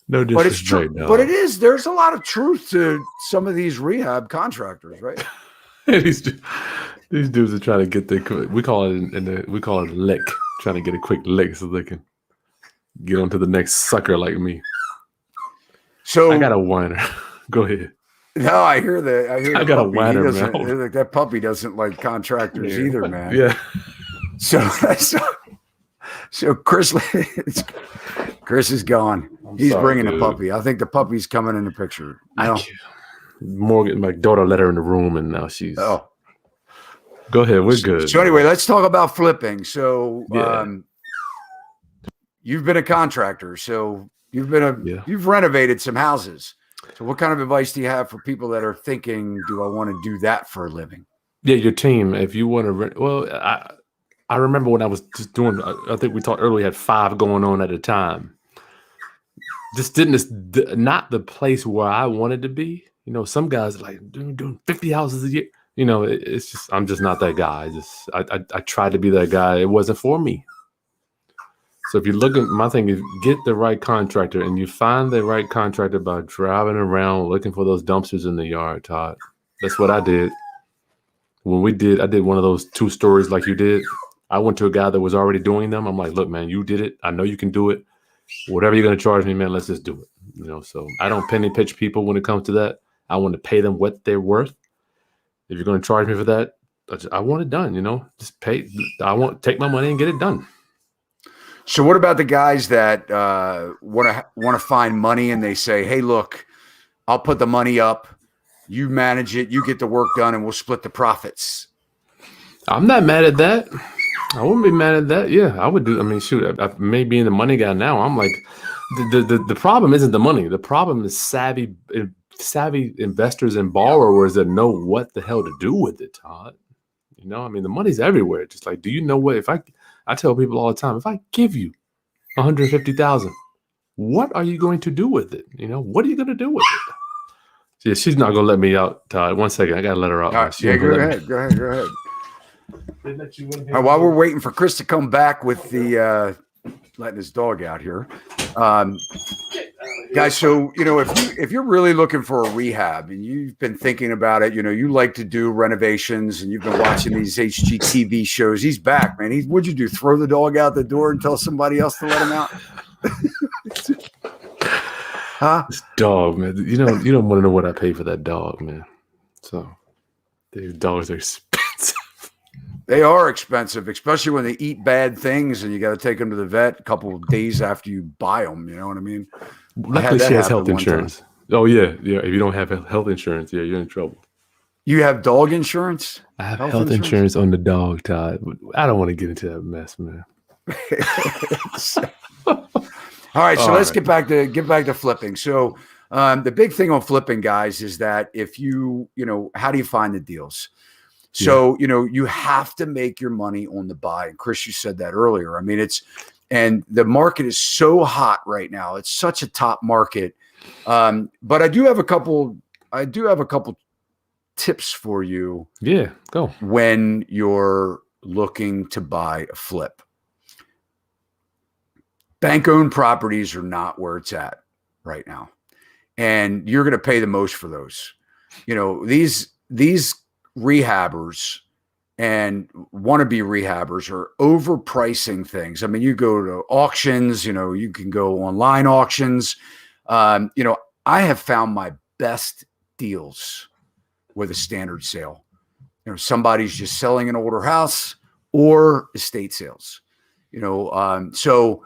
No disrespect. But it's true. No. But it is. There's a lot of truth to some of these rehab contractors, right? these dudes are trying to get we call it a lick, trying to get a quick lick so they can get onto the next sucker like me. So I got a whiner. Go ahead. No, I hear that. I got a whiner, man. That puppy doesn't like contractors either, man. Yeah. So Kris is gone. He's bringing the puppy. I think the puppy's coming in the picture. Morgan, my daughter, let her in the room, and now she's. Oh. Go ahead. We're good. So anyway, let's talk about flipping. So you've been a contractor. So you've renovated some houses. So what kind of advice do you have for people that are thinking, do I want to do that for a living? Yeah, your team. If you want to I remember when I was just doing, I think we talked earlier, we had 5 going on at a time. Just not the place where I wanted to be. Some guys are like doing 50 houses a year. It's just, I'm just not that guy. I tried to be that guy. It wasn't for me. So if you look at my thing is get the right contractor, and you find the right contractor by driving around looking for those dumpsters in the yard, Todd. That's what I did. I did one of those 2 stories like you did. I went to a guy that was already doing them. I'm like, look, man, you did it. I know you can do it. Whatever you're going to charge me, man, let's just do it. So I don't penny pitch people when it comes to that. I want to pay them what they're worth. If you're going to charge me for that, I want it done, just pay. I want take my money and get it done. So what about the guys that want to find money and they say, hey, look, I'll put the money up. You manage it. You get the work done and we'll split the profits. I'm not mad at that. I wouldn't be mad at that. Yeah, I would do. I mean, shoot, I may be the money guy now. I'm like, the problem isn't the money. The problem is savvy savvy investors and borrowers that know what the hell to do with it, Todd. You know, I mean, the money's everywhere. Just like, do you know what? If I tell people all the time, if I give you 150,000, what are you going to do with it? You know, what are you going to do with it? Yeah, she's not gonna let me out, Todd. 1 second, I gotta let her out. Right, She yeah, ain't go gonna let ahead. me. Go ahead. Go ahead. They let you in All here. right, while we're waiting for Kris to come back with the letting his dog out here, guys. So if you're really looking for a rehab and you've been thinking about it, you like to do renovations and you've been watching these HGTV shows. He's back, man. What'd you do? Throw the dog out the door and tell somebody else to let him out? Huh? This dog, man. You don't want to know what I pay for that dog, man. So these dogs are expensive. They are expensive, especially when they eat bad things and you got to take them to the vet a couple of days after you buy them. You know what I mean? Luckily, she has health insurance. Oh yeah. If you don't have health insurance, yeah, you're in trouble. You have dog insurance? I have health insurance on the dog, Todd. I don't want to get into that mess, man. All right, so let's get back to flipping. So the big thing on flipping, guys, is that if how do you find the deals? So, you have to make your money on the buy. And Kris, you said that earlier. I mean, and the market is so hot right now. It's such a top market. But I do have a couple tips for you. Yeah, go. When you're looking to buy a flip. Bank-owned properties are not where it's at right now. And you're going to pay the most for those. These rehabbers and wannabe rehabbers are overpricing things. I mean, you go to auctions, you can go online auctions. I have found my best deals with a standard sale. Somebody's just selling an older house or estate sales. So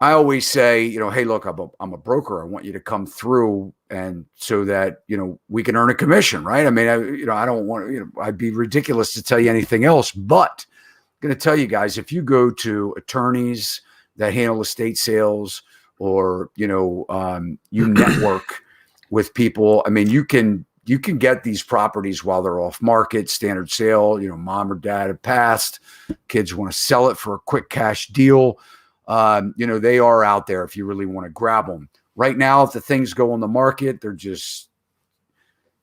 I always say, hey, look, I'm a broker. I want you to come through, and so that we can earn a commission, right? I mean, I don't want I'd be ridiculous to tell you anything else. But I'm going to tell you guys, if you go to attorneys that handle estate sales, or you network with people, I mean, you can get these properties while they're off market, standard sale. Mom or dad have passed, kids want to sell it for a quick cash deal. They are out there if you really want to grab them. Right now, if the things go on the market, they're just,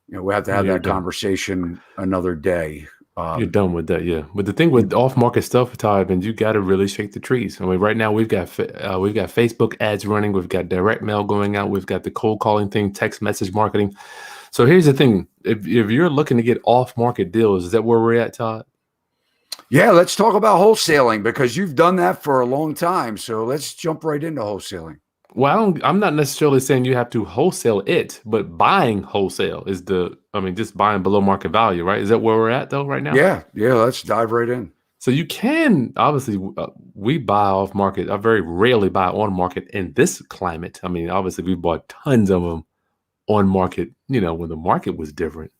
we have to have that conversation another day. You're done with that, yeah. But the thing with off-market stuff, Todd, and you got to really shake the trees. I mean, right now we've got Facebook ads running, we've got direct mail going out, we've got the cold calling thing, text message marketing. So here's the thing: if you're looking to get off-market deals, is that where we're at, Todd? Yeah, let's talk about wholesaling, because you've done that for a long time. So let's jump right into wholesaling. Well, I'm not necessarily saying you have to wholesale it, but buying wholesale is just buying below market value, right? Is that where we're at though right now? Yeah. Let's dive right in. So you can, obviously, we buy off market. I very rarely buy on market in this climate. I mean, obviously we bought tons of them on market, when the market was different.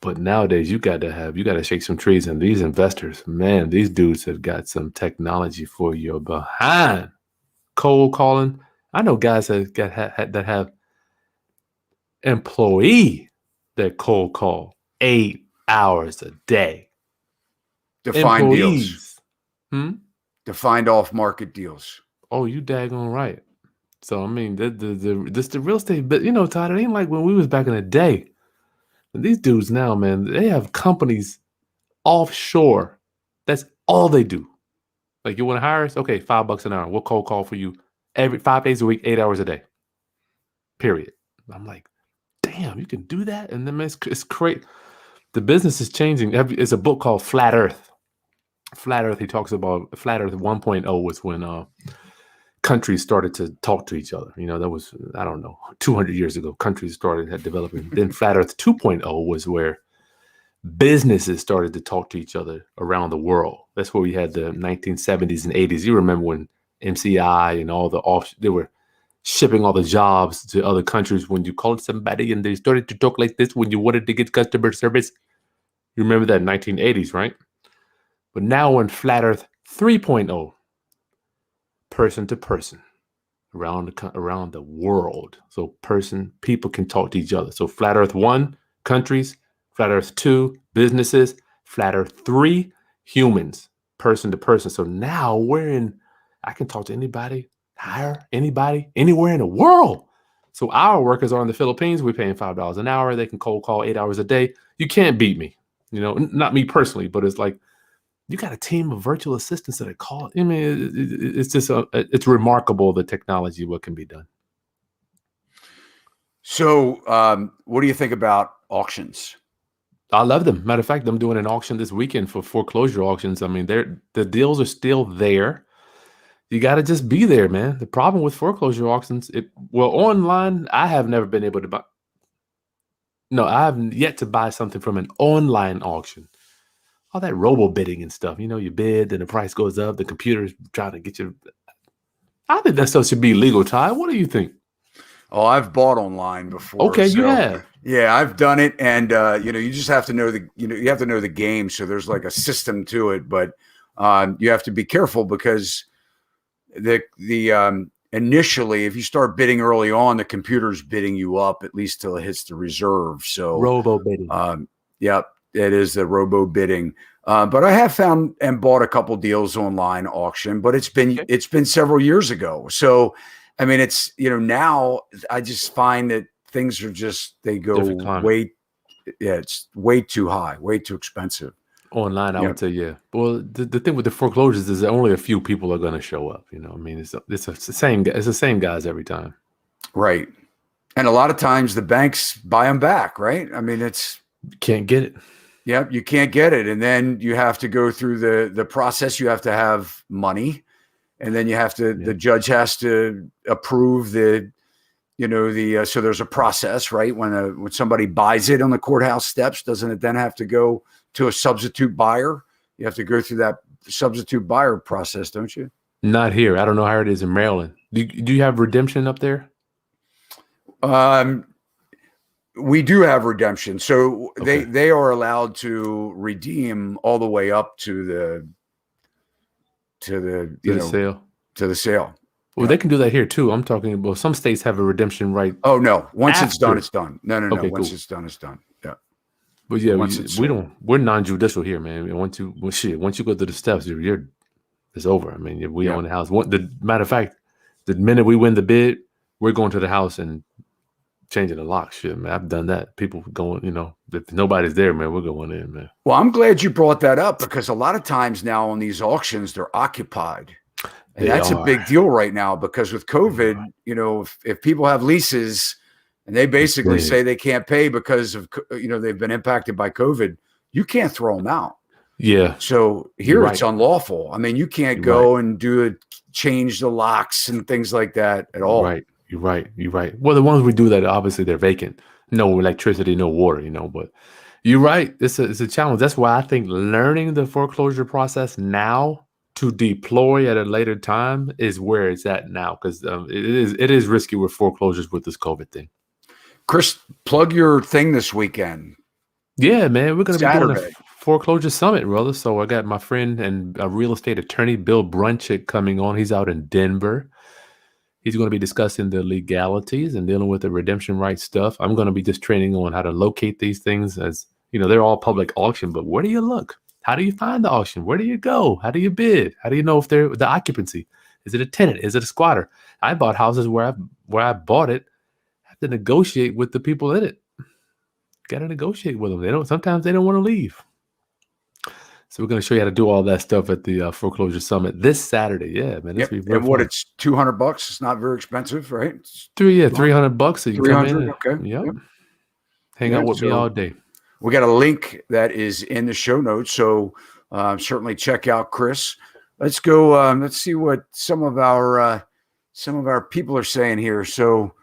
But nowadays you got to shake some trees. And these investors, man, these dudes have got some technology for your behind. Cold calling. I know guys that have employee that cold call 8 hours a day to find deals. To find off-market deals. Oh, you daggone right. So I mean, the real estate, but Todd, it ain't like when we was back in the day. These dudes now, man, they have companies offshore. That's all they do. Like, you want to hire us? Okay, $5 an hour. We'll cold call for you every 5 days a week, 8 hours a day. Period. I'm like, damn, you can do that? And then it's great. The business is changing. It's a book called Flat Earth. Flat Earth, he talks about Flat Earth 1.0 was when countries started to talk to each other. That was, 200 years ago, countries started developing. Then Flat Earth 2.0 was where businesses started to talk to each other around the world. That's where we had the 1970s and 80s. You remember when MCI and all they were shipping all the jobs to other countries. When you called somebody and they started to talk like this, when you wanted to get customer service, you remember that 1980s, right? But now we're in Flat Earth 3.0, person to person. around the world. So people can talk to each other. So Flat Earth 1, countries; Flat Earth 2, businesses; Flat Earth 3, humans, person to person. So now I can talk to anybody, hire anybody, anywhere in the world. So our workers are in the Philippines. We're paying $5 an hour. They can cold call 8 hours a day. You can't beat me. Not me personally, but it's like, you got a team of virtual assistants that are called. I mean, it's just it's remarkable, the technology, what can be done. So, what do you think about auctions? I love them. Matter of fact, I'm doing an auction this weekend for foreclosure auctions. I mean, the deals are still there. You got to just be there, man. The problem with foreclosure auctions, online, I have never been able to buy. No, I have yet to buy something from an online auction. All that robo bidding and stuff, you bid and the price goes up. The computer's trying to get you. I think that stuff should be legal, Todd. What do you think? Oh, I've bought online before. Okay, you have. Yeah, I've done it, and you just have to know you have to know the game. So there's like a system to it, but you have to be careful because initially, if you start bidding early on, the computer's bidding you up at least till it hits the reserve. So robo bidding. Yep. It is the robo bidding, but I have found and bought a couple deals online auction, but it's been several years ago. So, I mean, it's now I just find that things are they go it's way too high, way too expensive. Online, I would say, yeah. Well, the thing with the foreclosures is that only a few people are going to show up. I mean, it's the same guys every time, right? And a lot of times the banks buy them back, right? I mean, can't get it. Yep, you can't get it, and then you have to go through the process. You have to have money, and then you have to. The judge has to approve so there's a process, right? When somebody buys it on the courthouse steps, doesn't it then have to go to a substitute buyer? You have to go through that substitute buyer process, don't you? Not here. I don't know how it is in Maryland. Do you have redemption up there? We do have redemption. So they are allowed to redeem all the way up to the sale. To the sale. Well, they can do that here too. I'm talking about some states have a redemption right. Oh no. Once it's done, it's done. No. Okay, once cool. It's done, it's done. Yeah. But yeah, we're non-judicial here, man. Once you go through the steps, it's over. I mean, we own the house. The matter of fact, the minute we win the bid, we're going to the house and changing the lock. Shit, man. I've done that. People going, if nobody's there, man, we're going in, man. Well, I'm glad you brought that up because a lot of times now on these auctions, they're occupied. And that's a big deal right now because with COVID, if people have leases and they basically say they can't pay because of, they've been impacted by COVID, you can't throw them out. Yeah. So here it's unlawful. I mean, you can't go and change the locks and things like that at all. Right. You're right. Well, the ones we do that, obviously they're vacant. No electricity, no water, but you're right. It's a challenge. That's why I think learning the foreclosure process now to deploy at a later time is where it's at now. Because it is risky with foreclosures with this COVID thing. Kris, plug your thing this weekend. Yeah, man. We're going to be doing a foreclosure summit, brother. So I got my friend and a real estate attorney, Bill Brunchick, coming on. He's out in Denver. He's going to be discussing the legalities and dealing with the redemption rights stuff. I'm going to be just training on how to locate these things as, they're all public auction, but where do you look? How do you find the auction? Where do you go? How do you bid? How do you know if they're the occupancy? Is it a tenant? Is it a squatter? I bought houses where I bought it. I have to negotiate with the people in it. Got to negotiate with them. Sometimes they don't want to leave. So we're going to show you how to do all that stuff at the Foreclosure Summit this Saturday. Yeah, man. Yep. And what, it's $200. It's not very expensive, right? $300. So you come in. Okay. Yep. Hang out with me all day. We got a link that is in the show notes. So certainly check out Kris. Let's go. Let's see what some of our people are saying here. So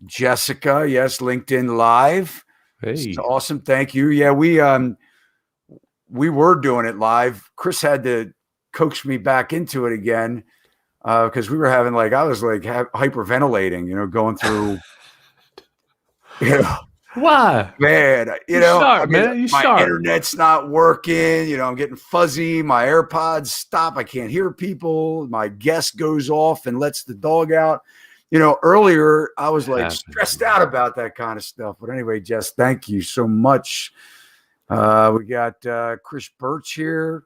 Jessica, yes, LinkedIn Live. Hey. It's awesome. Thank you. Yeah, we were doing it live. Kris had to coax me back into it again because we were having I was hyperventilating, going through. Why? Man, You sharp, man. You my sharp. internet's not working. I'm getting fuzzy. My AirPods stop. I can't hear people. My guest goes off and lets the dog out. Earlier I was like stressed out about that kind of stuff. But anyway, Jess, thank you so much. We got Chris Birch here.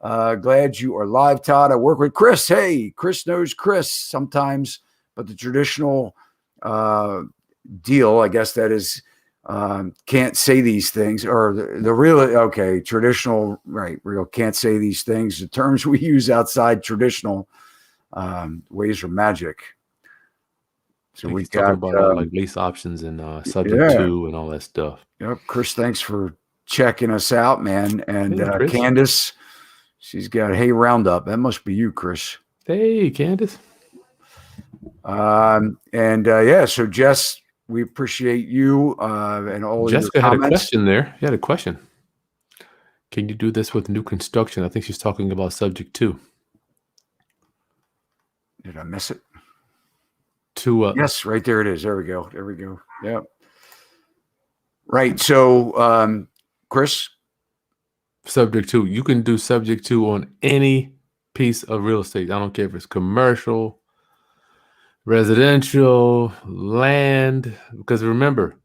Glad you are live, Todd. I work with Kris. Hey, Kris knows Kris sometimes, but the traditional deal, I guess that is, can't say these things, or the real, traditional, right, real can't say these things. The terms we use outside traditional ways are magic. So we got about like lease options and subject to and all that stuff. Yep, Kris, thanks for checking us out, man. And Candace, she's got Hey Roundup. That must be you, Kris. Hey, Candace. So Jess, we appreciate you and all Jessica your comments. Had a question there. You had a question. Can you do this with new construction? I think she's talking about subject to. Did I miss it? Yes, right there it is. There we go. Yep. Right. So, Kris, subject to, you can do subject to on any piece of real estate. I don't care if it's commercial, residential, land, because remember,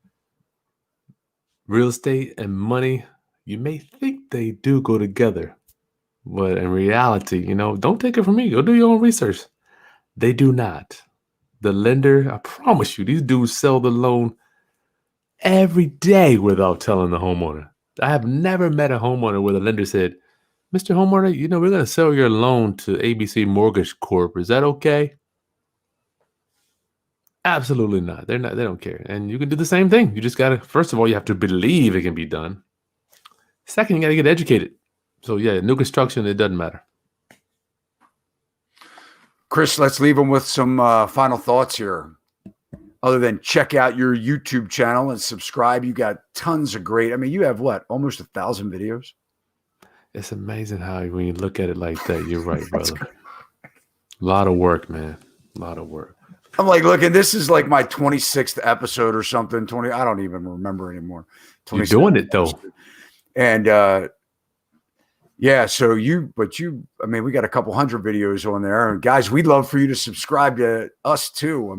real estate and money, you may think they do go together, but in reality, don't take it from me. Go do your own research. They do not. The lender, I promise you, these dudes sell the loan every day without telling the homeowner. I have never met a homeowner where the lender said, Mr. Homeowner, we're going to sell your loan to ABC Mortgage Corp. Is that okay? Absolutely not. They don't care. And you can do the same thing. You just got to, first of all, you have to believe it can be done. Second, you got to get educated. So yeah, new construction, it doesn't matter. Kris, let's leave them with some final thoughts here. Other than check out your YouTube channel and subscribe. You got tons of great. You have what? Almost 1,000 videos. It's amazing how when you look at it like that, you're right, brother. A lot of work, man. A lot of work. I'm like, looking, this is like my 26th episode or something. I don't even remember anymore. You're doing it though. And so we got a couple hundred videos on there. And guys, we'd love for you to subscribe to us too.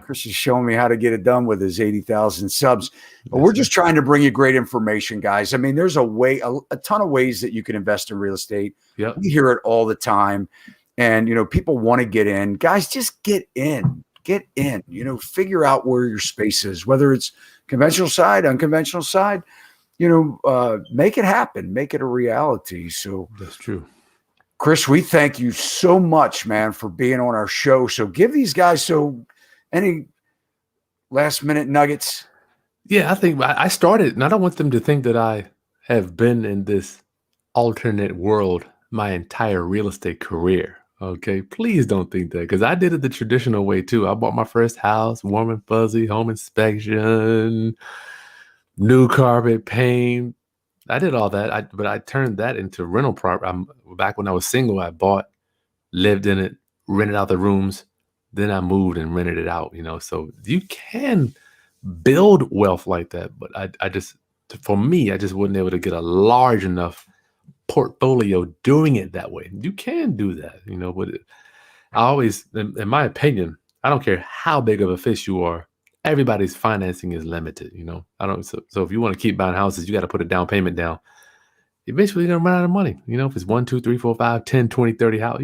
Kris is showing me how to get it done with his 80,000 subs. But we're just trying to bring you great information, guys. There's a ton of ways that you can invest in real estate. Yep. We hear it all the time. And, people want to get in. Guys, just get in. Figure out where your space is, whether it's conventional side, unconventional side. Make it happen, make it a reality. So that's true. Kris, we thank you so much, man, for being on our show. So give these guys any last minute nuggets. Yeah, I think I started, and I don't want them to think that I have been in this alternate world my entire real estate career. Okay, please don't think that, because I did it the traditional way too. I bought my first house, warm and fuzzy, home inspection, new carpet, paint. I did all that, but I turned that into rental property. Back when I was single, I bought, lived in it, rented out the rooms. Then I moved and rented it out, So you can build wealth like that. But for me, I just wasn't able to get a large enough portfolio doing it that way. You can do that, but I always, in my opinion, I don't care how big of a fish you are. Everybody's financing is limited, So if you want to keep buying houses, you got to put a down payment down. Eventually you're gonna run out of money. If it's 1, 2, 3, 4, 5, 10, 20, 30 house,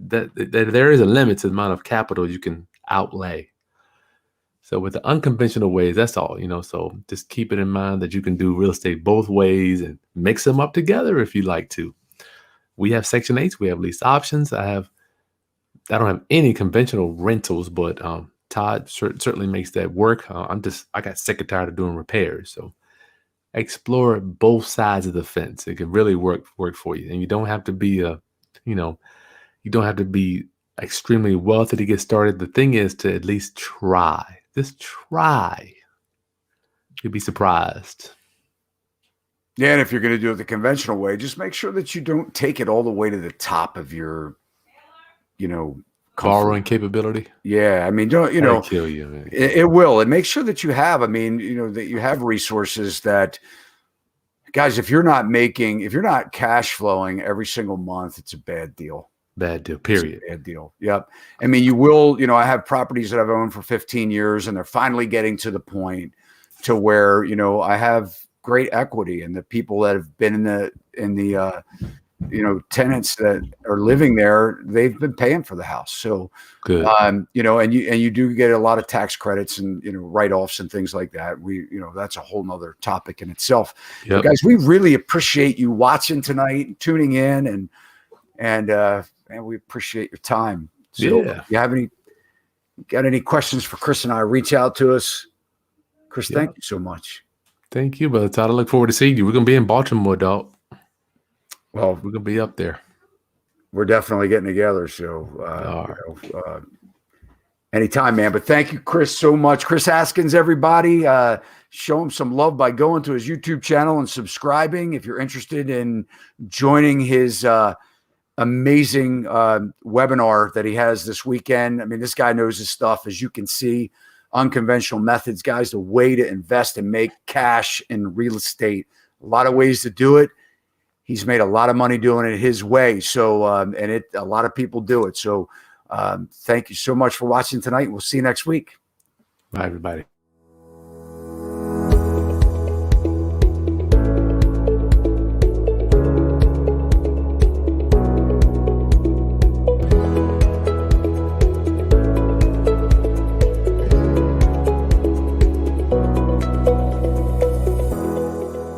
that there is a limit to the amount of capital you can outlay. So with the unconventional ways, that's all, so just keep it in mind that you can do real estate both ways and mix them up together if you like to. We have Section 8s, we have lease options. I don't have any conventional rentals, but Todd certainly makes that work. I got sick and tired of doing repairs. So explore both sides of the fence. It can really work for you. And you don't have to be extremely wealthy to get started. The thing is to at least try. Just try. You'll be surprised. Yeah, and if you're going to do it the conventional way, just make sure that you don't take it all the way to the top of your, borrowing capability. Yeah, I mean, don't you That'll know? kill you, man. It will. And make sure that you have. I mean, that you have resources that, guys. If you're not cash flowing every single month, it's a bad deal. Bad deal. Period. Bad deal. Yep. I mean, you will. I have properties that I've owned for 15 years, and they're finally getting to the point to where I have great equity, and the people that have been in the tenants that are living there, they've been paying for the house. So good. And you do get a lot of tax credits and write-offs and things like that. That's a whole nother topic in itself. Yep. Guys, we really appreciate you watching tonight, tuning in, and we appreciate your time. So Yeah. if you got any questions for Kris and I, reach out to us. Kris, thank you so much. Thank you, Brother Todd. I look forward to seeing you. We're gonna be in Baltimore, dog. Well, We're gonna be up there. we're definitely getting together. So, anytime, man. But thank you, Kris, so much. Kris Haskins, everybody. Show him some love by going to his YouTube channel and subscribing. If you're interested in joining his amazing webinar that he has this weekend. I mean, this guy knows his stuff, as you can see. Unconventional methods, guys, the way to invest and make cash in real estate. A lot of ways to do it. He's made a lot of money doing it his way. So, a lot of people do it. So, thank you so much for watching tonight. We'll see you next week. Bye, everybody.